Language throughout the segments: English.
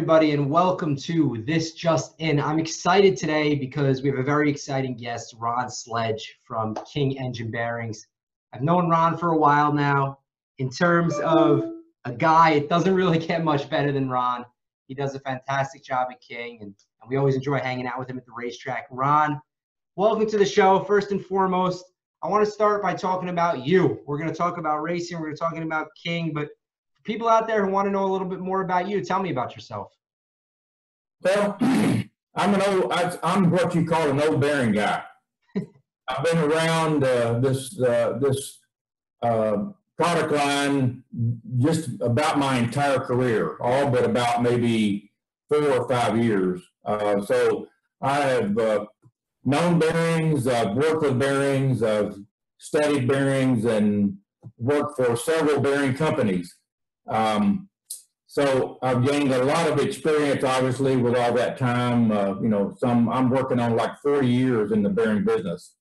everybody, and welcome to This Just In. I'm excited today because we have a very exciting guest, Ron Sledge from King Engine Bearings. I've known Ron for a while now. In terms of a guy, it doesn't really get much better than Ron. He does a fantastic job at King, and we always enjoy hanging out with him at the racetrack. Ron, welcome to the show. First and foremost, I want to start by talking about you. We're going to talk about racing. We're going to talk about King, but people out there who want to know a little bit more about you, tell me about yourself. Well, I'm what you call an old bearing guy. I've been around this product line just about my entire career, all but about maybe 4 or 5 years. So I have known bearings, I've worked with bearings, I've studied bearings, and worked for several bearing companies. So I've gained a lot of experience, obviously, with all that time. I'm working on like 40 years in the bearing business.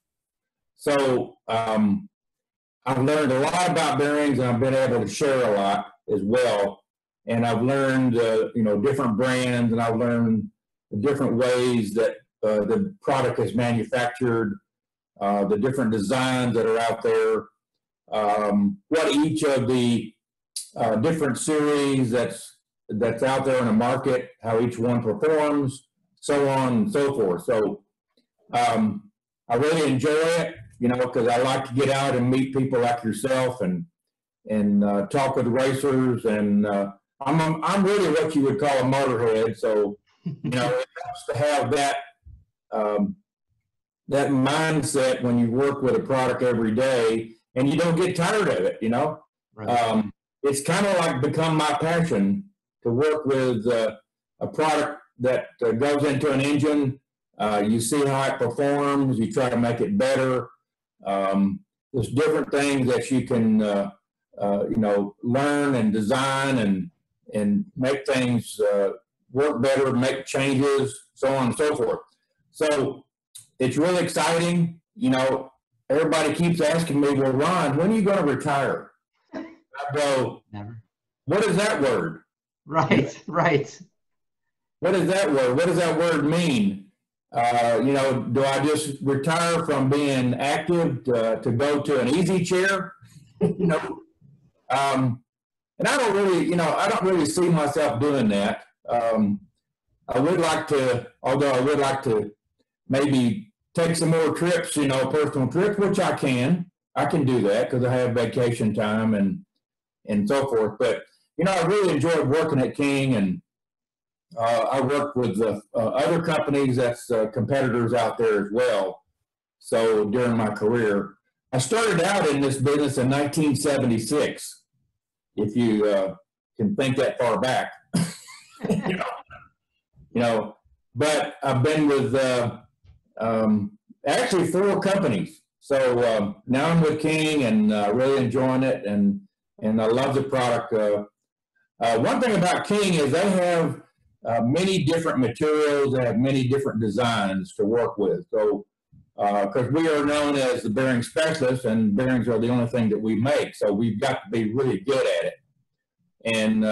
So I've learned a lot about bearings, and I've been able to share a lot as well. And I've learned, different brands, and I've learned the different ways that the product is manufactured, the different designs that are out there, what each of the different series that's out there in the market, how each one performs, so on and so forth. So I really enjoy it, because I like to get out and meet people like yourself and talk with racers. And I'm really what you would call a motorhead. So it helps to have that that mindset when you work with a product every day, and you don't get tired of it. Right. It's kind of like become my passion to work with a product that goes into an engine. You see how it performs, you try to make it better. There's different things that you can, learn and design and make things work better, make changes, so on and so forth. So it's really exciting. Everybody keeps asking me, well, Ron, when are you going to retire? I go, never. What is that word? Right. What is that word? What does that word mean? Do I just retire from being active to go to an easy chair? And I don't really see myself doing that. I would like to maybe take some more trips, personal trips, which I can do that because I have vacation time and so forth. But, I really enjoyed working at King, and I worked with other companies that's competitors out there as well. So during my career, I started out in this business in 1976, if you can think that far back. But I've been with actually 4 companies. So now I'm with King and really enjoying it, and I love the product. One thing about King is they have many different materials, they have many different designs to work with. So, because we are known as the bearing specialists, and bearings are the only thing that we make, so we've got to be really good at it. And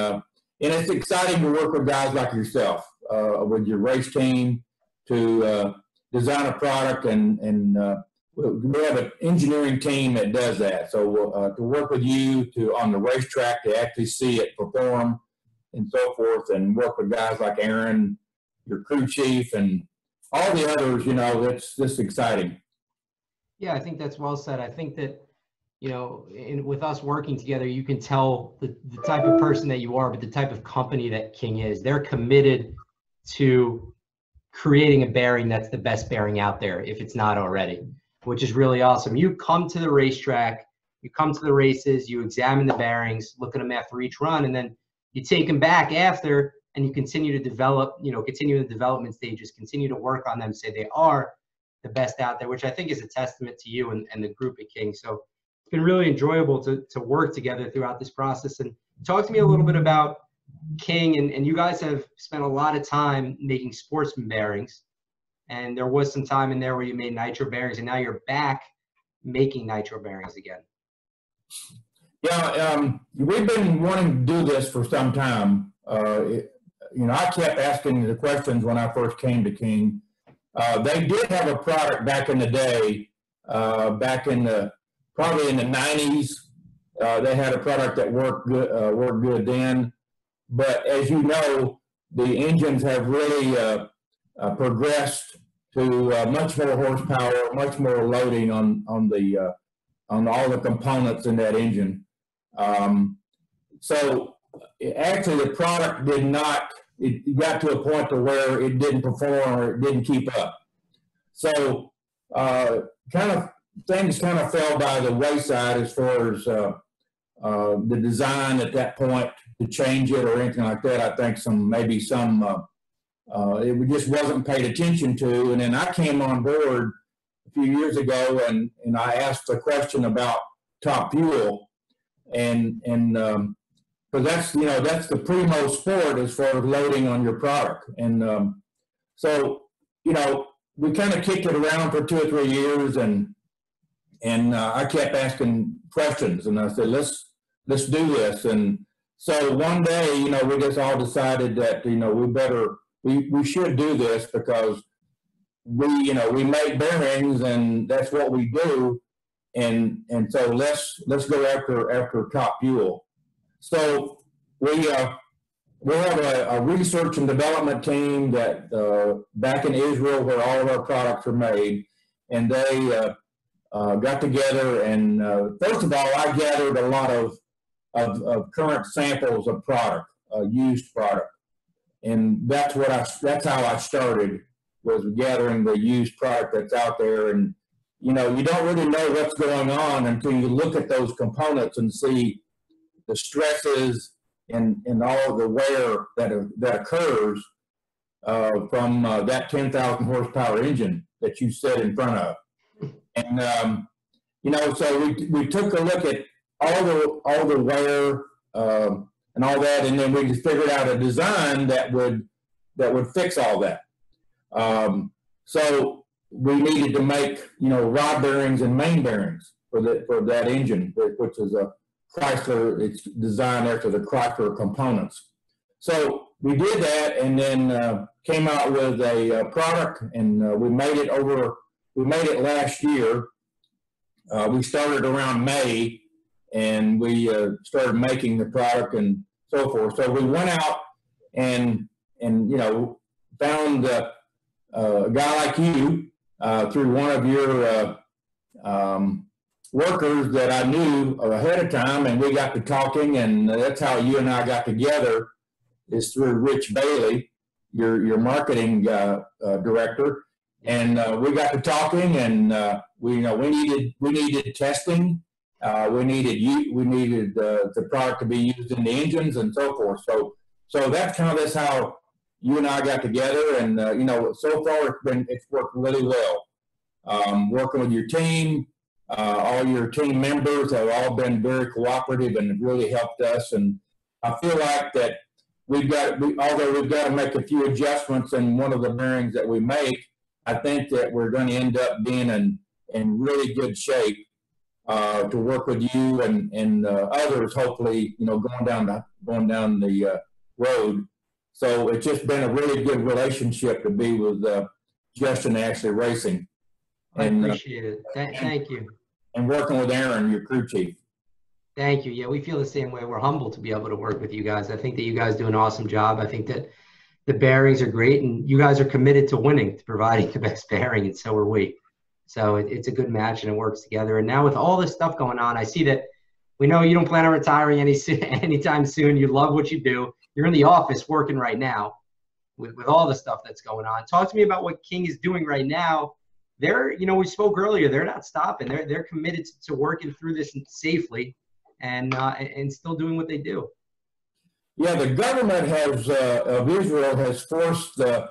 it's exciting to work with guys like yourself, with your race team, to design a product, and we have an engineering team that does that. So to work with you on the racetrack to actually see it perform and so forth, and work with guys like Aaron, your crew chief, and all the others, it's just exciting. Yeah, I think that's well said. I think that, with us working together, you can tell the type of person that you are, but the type of company that King is. They're committed to creating a bearing that's the best bearing out there, if it's not already, which is really awesome. You come to the racetrack, you come to the races, you examine the bearings, look at them after each run, and then you take them back after, and you continue to develop, continue the development stages, continue to work on them, say they are the best out there, which I think is a testament to you and the group at King. So it's been really enjoyable to work together throughout this process. And talk to me a little bit about King, and you guys have spent a lot of time making sportsman bearings, and there was some time in there where you made nitro bearings, and now you're back making nitro bearings again. Yeah, we've been wanting to do this for some time. I kept asking the questions when I first came to King. They did have a product back in the day, probably in the 90s. They had a product that worked good then. But as you know, the engines have really progressed to much more horsepower, much more loading on all the components in that engine. So actually, the product did not. It got to a point to where it didn't perform or it didn't keep up. So things kind of fell by the wayside as far as the design at that point to change it or anything like that. I think it just wasn't paid attention to. And then I came on board a few years ago and I asked a question about top fuel and because that's the primo sport as far as loading on your product. And so we kind of kicked it around for 2 or 3 years and I kept asking questions and I said, let's do this. And so one day, we just all decided that, we should do this because we make bearings and that's what we do. And so let's go after top fuel. So we have a research and development team that back in Israel where all of our products are made, and they got together and first of all, I gathered a lot of current samples of product, used product, and that's how I started, was gathering the used product that's out there. And you don't really know what's going on until you look at those components and see the stresses and all the wear that occurs from that 10,000 horsepower engine that you sit in front of. And so we took a look at all the wear and all that, and then we just figured out a design that would fix all that. So we needed to make rod bearings and main bearings for that engine, which is a Chrysler. It's designed after the Chrysler components. So we did that, and then came out with a product, and we made it last year. We started around May, and we started making the product and so forth. So we went out and found a guy like you through one of your workers that I knew ahead of time, and we got to talking, and that's how you and I got together, is through Rich Bailey, your marketing director, and we got to talking, and we needed testing, we needed the product to be used in the engines and so forth. So that's how you and I got together, and so far it's worked really well. Working with your team. All your team members have all been very cooperative and really helped us. And I feel like that although we've got to make a few adjustments in one of the bearings that we make, I think that we're going to end up being in really good shape to work with you and others, hopefully, going down the road. So it's just been a really good relationship to be with Justin Ashley Racing. I appreciate it. Thank you. And working with Aaron, your crew chief. Thank you. Yeah, we feel the same way. We're humbled to be able to work with you guys. I think that you guys do an awesome job. I think that the bearings are great, and you guys are committed to winning, to providing the best bearing, and so are we. So it's a good match, and it works together. And now with all this stuff going on, I see that we know you don't plan on retiring anytime soon. You love what you do. You're in the office working right now with all the stuff that's going on. Talk to me about what King is doing right now. We spoke earlier, they're not stopping. They're committed to working through this safely and still doing what they do. Yeah, the government of Israel has forced the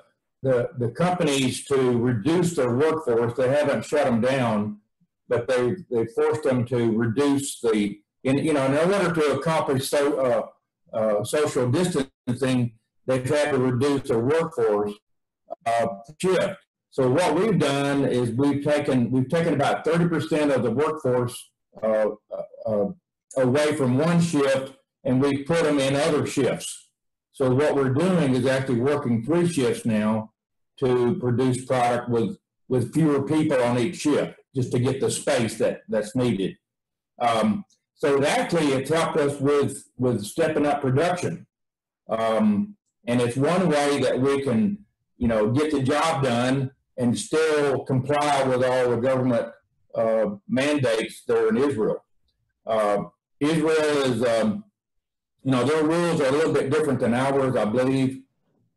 companies to reduce their workforce. They haven't shut them down, but they forced them to reduce in order to accomplish social distancing, they've had to reduce their workforce shift. So what we've done is we've taken about 30% of the workforce away from one shift, and we put them in other shifts. So what we're doing is actually working 3 shifts now to produce product with fewer people on each shift, just to get the space that's needed. So it's helped us with stepping up production. And it's one way that we can, get the job done and still comply with all the government mandates there in Israel. Israel is, their rules are a little bit different than ours, I believe,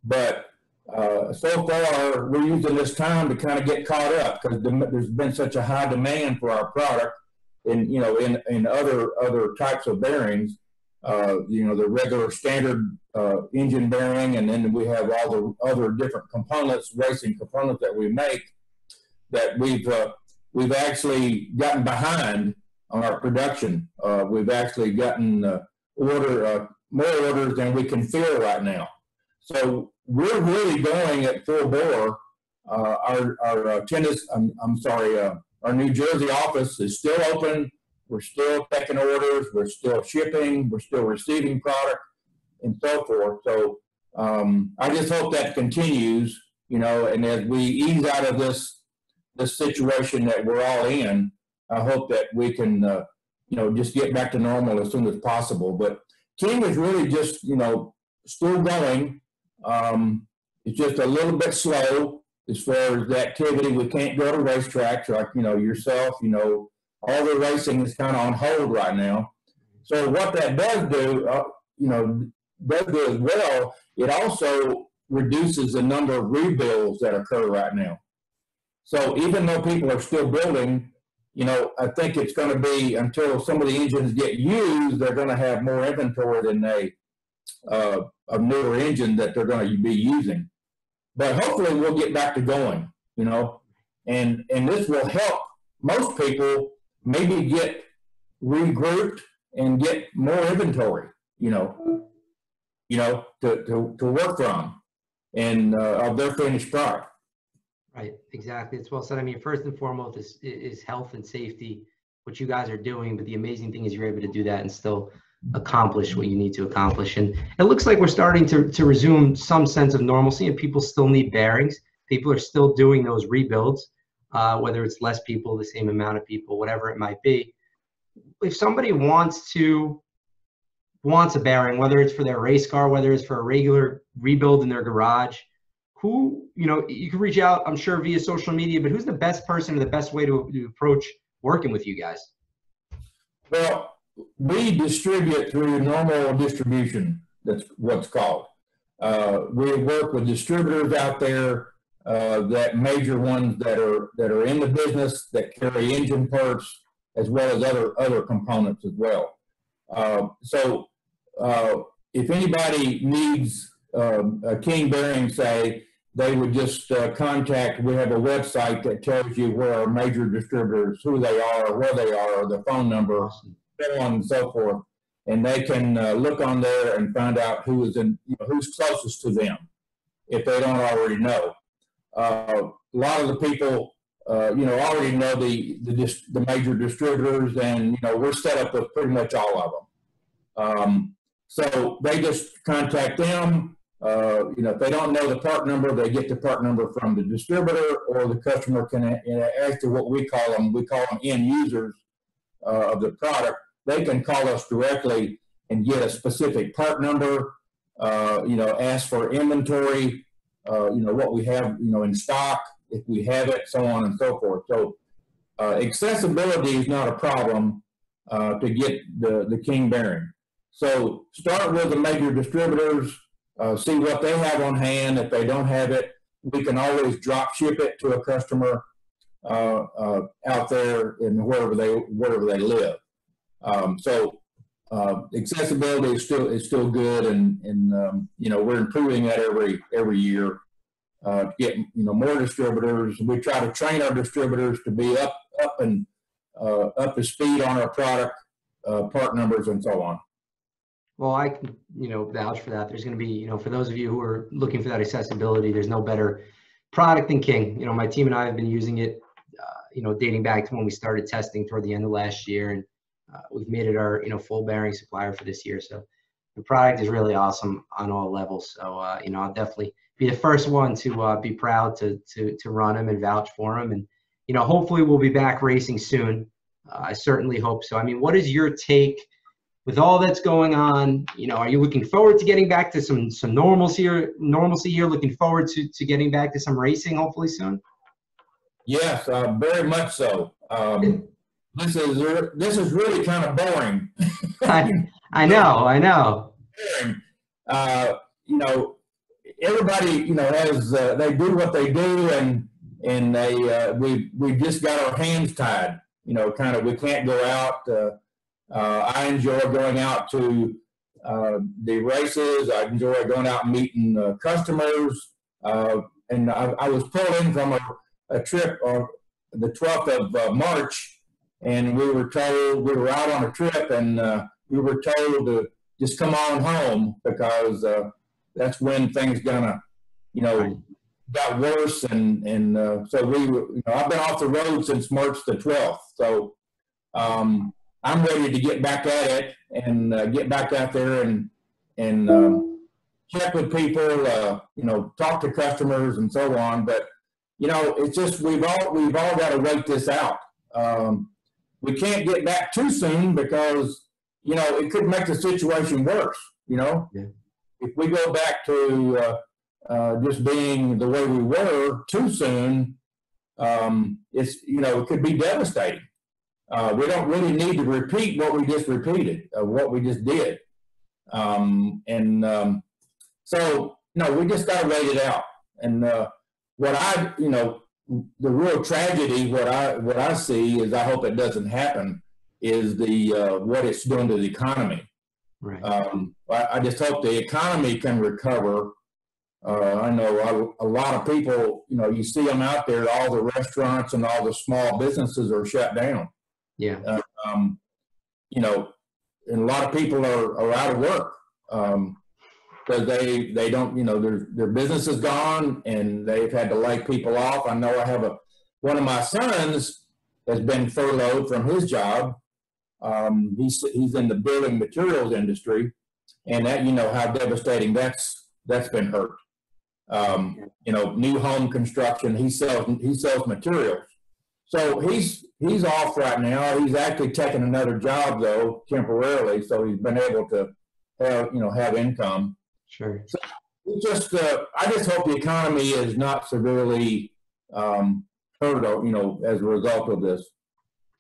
but so far we're using this time to kind of get caught up because there's been such a high demand for our product in other types of bearings. The regular standard engine bearing, and then we have all the other different components, racing components that we make, that we've actually gotten behind on our production. We've actually gotten more orders than we can fill right now. So we're really going at full bore. Our New Jersey office is still open. We're still taking orders. We're still shipping. We're still receiving product, and so forth. So I just hope that continues. And as we ease out of this situation that we're all in, I hope that we can, just get back to normal as soon as possible. But King is really just, still going. It's just a little bit slow as far as the activity. We can't go to racetracks like, yourself, all the racing is kind of on hold right now. So what that does do, as well, it also reduces the number of rebuilds that occur right now. So even though people are still building, I think it's going to be, until some of the engines get used, they're going to have more inventory than a newer engine that they're going to be using. But hopefully we'll get back to going, and this will help most people maybe get regrouped and get more inventory, to work from and of their finished product. Right, exactly. It's well said. I mean, first and foremost is health and safety, what you guys are doing. But the amazing thing is you're able to do that and still accomplish what you need to accomplish. And it looks like we're starting to resume some sense of normalcy, and people still need bearings. People are still doing those rebuilds, whether it's less people, the same amount of people, whatever it might be. If somebody wants a bearing, whether it's for their race car, whether it's for a regular rebuild in their garage, you can reach out, I'm sure, via social media, but who's the best person or the best way to approach working with you guys? Well, we distribute through normal distribution. That's what's called. We work with distributors out there, that major ones that are in the business, that carry engine parts as well as other components as well. So if anybody needs a King bearing, say, they would just contact. We have a website that tells you where our major distributors, who they are, where they are, the phone number, so on and so forth, and they can look on there and find out who's closest to them if they don't already know. A lot of the people, already know the major distributors, and we're set up with pretty much all of them. So they just contact them. If they don't know the part number, they get the part number from the distributor, or the customer can ask what we call them end users of the product. They can call us directly and get a specific part number, ask for inventory, what we have, in stock, if we have it, so on and so forth. So accessibility is not a problem to get the King bearing. So start with the major distributors, see what they have on hand. If they don't have it, we can always drop ship it to a customer out there in wherever they live. So accessibility is still good, and we're improving that every year to get more distributors. We try to train our distributors to be up to speed on our product, part numbers, and so on. Well, I can, vouch for that. There's going to be, for those of you who are looking for that accessibility, there's no better product than King. My team and I have been using it, dating back to when we started testing toward the end of last year, and we've made it our, full bearing supplier for this year. So The product is really awesome on all levels. So, you know, I'll definitely be the first one to be proud to run him and vouch for him. And, you know, hopefully we'll be back racing soon. I certainly hope so. I mean, what is your take with all that's going on? You know, are you looking forward to getting back to some normalcy here? Looking forward to getting back to some racing hopefully soon? Yes, very much so. This is really kind of boring. I know. You know, everybody, you know, has they do what they do, and they we just got our hands tied. You know, kind of we can't go out. I enjoy going out to the races. I enjoy going out and meeting customers. And I was pulled in from a trip on the 12th of March, and we were told we were out on a trip, and we were told to just come on home because that's when things gonna, you know, got worse, and so we were, you know, I've been off the road since March the 12th, so I'm ready to get back at it and get back out there and check with people, you know, talk to customers and so on. But you know, it's just we've all got to wait this out. We can't get back too soon because, you know, it could make the situation worse. You know, if we go back to just being the way we were too soon, it's, you know, it could be devastating. We don't really need to repeat what we just repeated, what we just did. So, no, we just got to wait it out. And you know, the real tragedy, what I see is, I hope it doesn't happen, is what it's doing to the economy. Right. I just hope the economy can recover. I know a lot of people, you know, you see them out there, all the restaurants and all the small businesses are shut down. Yeah. You know, and a lot of people are out of work because they don't, you know, their business is gone and they've had to lay people off. I know I have one of my sons has been furloughed from his job. He's in the building materials industry, and that, you know, how devastating that's been hurt. You know, new home construction, he sells materials. So he's off right now. He's actually taking another job though, temporarily, so he's been able to have income. Sure. So I just hope the economy is not severely hurt, you know, as a result of this.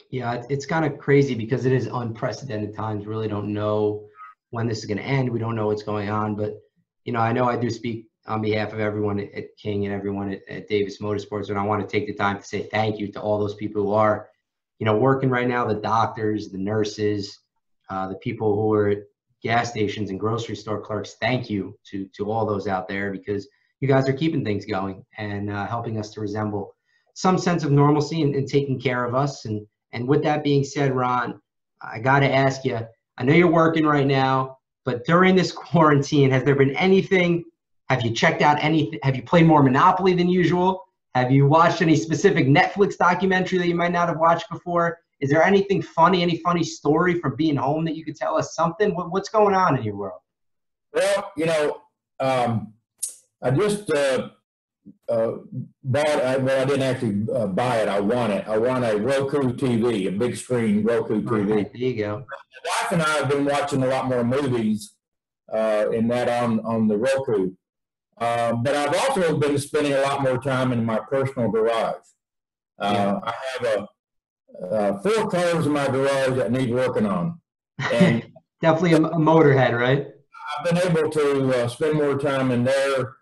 Yeah, it's kind of crazy because it is unprecedented times. Really don't know when this is going to end. We don't know what's going on, but you know I do speak on behalf of everyone at King and everyone at Davis Motorsports, and I want to take the time to say thank you to all those people who are, you know, working right now, the doctors, the nurses, the people who are at gas stations and grocery store clerks. Thank you to all those out there, because you guys are keeping things going and helping us to resemble some sense of normalcy and taking care of us. And with that being said, Ron, I got to ask you, I know you're working right now, but during this quarantine, has there been anything? Have you checked out anything? Have you played more Monopoly than usual? Have you watched any specific Netflix documentary that you might not have watched before? Is there anything funny, any funny story from being home that you could tell us something? What's going on in your world? Well, you know, I just bought, well, I didn't actually buy it. I won it. I won a Roku TV, a big screen Roku TV. Right, there you go. My wife and I have been watching a lot more movies in that on the Roku. But I've also been spending a lot more time in my personal garage. I have 4 cars in my garage that need working on. And definitely a motorhead, right? I've been able to spend more time in there.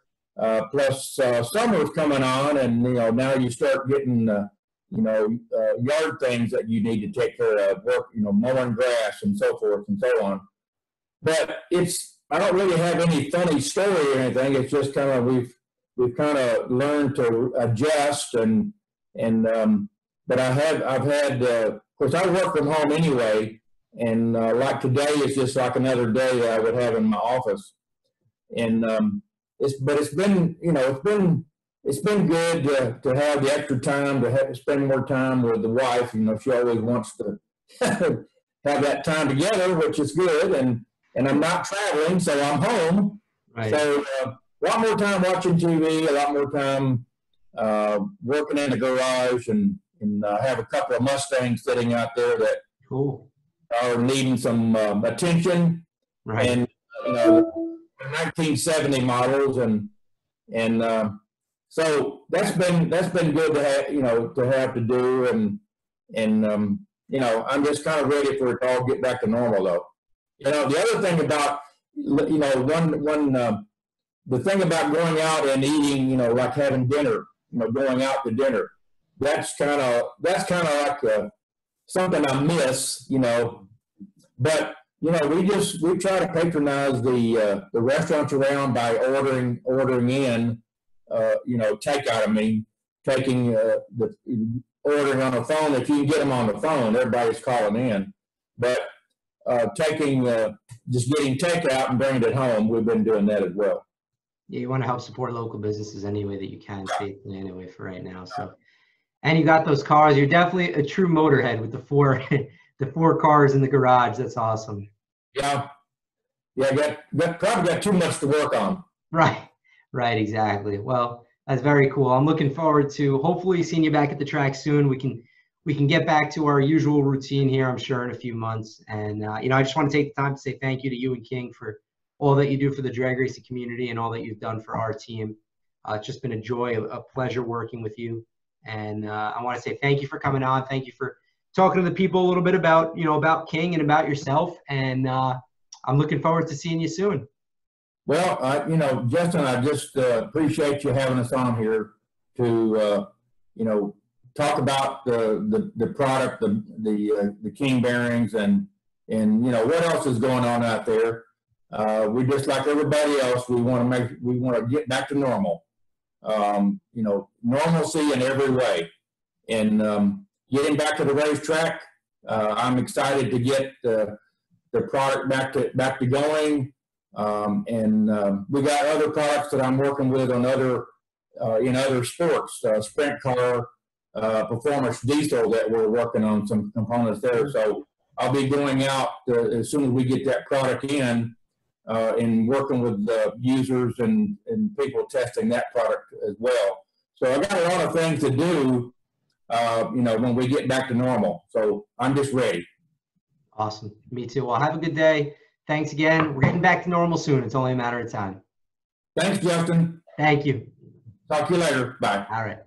Plus, summer's coming on, and you know, now you start getting yard things that you need to take care of, work, you know, mowing grass and so forth and so on. But I don't really have any funny story or anything. It's just kind of we've kind of learned to adjust but I've had of course I work from home anyway, and like today is just like another day that I would have in my office, and it's been, you know, it's been good to have the extra time to spend more time with the wife. You know, she always wants to have that time together, which is good, and and I'm not traveling, so I'm home. Right. So a lot more time watching TV, a lot more time working in the garage, and have a couple of Mustangs sitting out there that Cool. are needing some attention. Right. And 1970 models, and so that's been good to have to do, and I'm just kind of ready for it to all get back to normal, though. The other thing about the thing about going out and eating, like having dinner, going out to dinner, that's kind of like something I miss, but we try to patronize the restaurants around by ordering in, takeout. I mean, taking ordering on the phone. If you can get them on the phone, everybody's calling in. But just getting takeout and bringing it home, we've been doing that as well. Yeah, you want to help support local businesses any way that you can, safely anyway, for right now. So, and you got those cars. You're definitely a true motorhead with the four cars in the garage. That's awesome. Yeah. Probably got too much to work on. Right, exactly. Well, that's very cool. I'm looking forward to hopefully seeing you back at the track soon. We can get back to our usual routine here, I'm sure, in a few months. And I just want to take the time to say thank you to you and King for all that you do for the drag racing community and all that you've done for our team. It's just been a joy, a pleasure working with you. And I want to say thank you for coming on. Thank you for talking to the people a little bit about King and about yourself. And I'm looking forward to seeing you soon. Well, Justin, I just appreciate you having us on here to, talk about the product, the King bearings, and what else is going on out there. We just, like everybody else, we want to get back to normal. Normalcy in every way, and getting back to the racetrack. I'm excited to get the product back to going. We got other products that I'm working with on in other sports, sprint car, performance diesel, that we're working on some components there. So I'll be going out as soon as we get that product in, and working with users and people testing that product as well. So I got a lot of things to do, when we get back to normal. So I'm just ready. Awesome. Me too. Well, have a good day. Thanks again. We're getting back to normal soon. It's only a matter of time. Thanks, Justin. Thank you. Talk to you later. Bye. All right.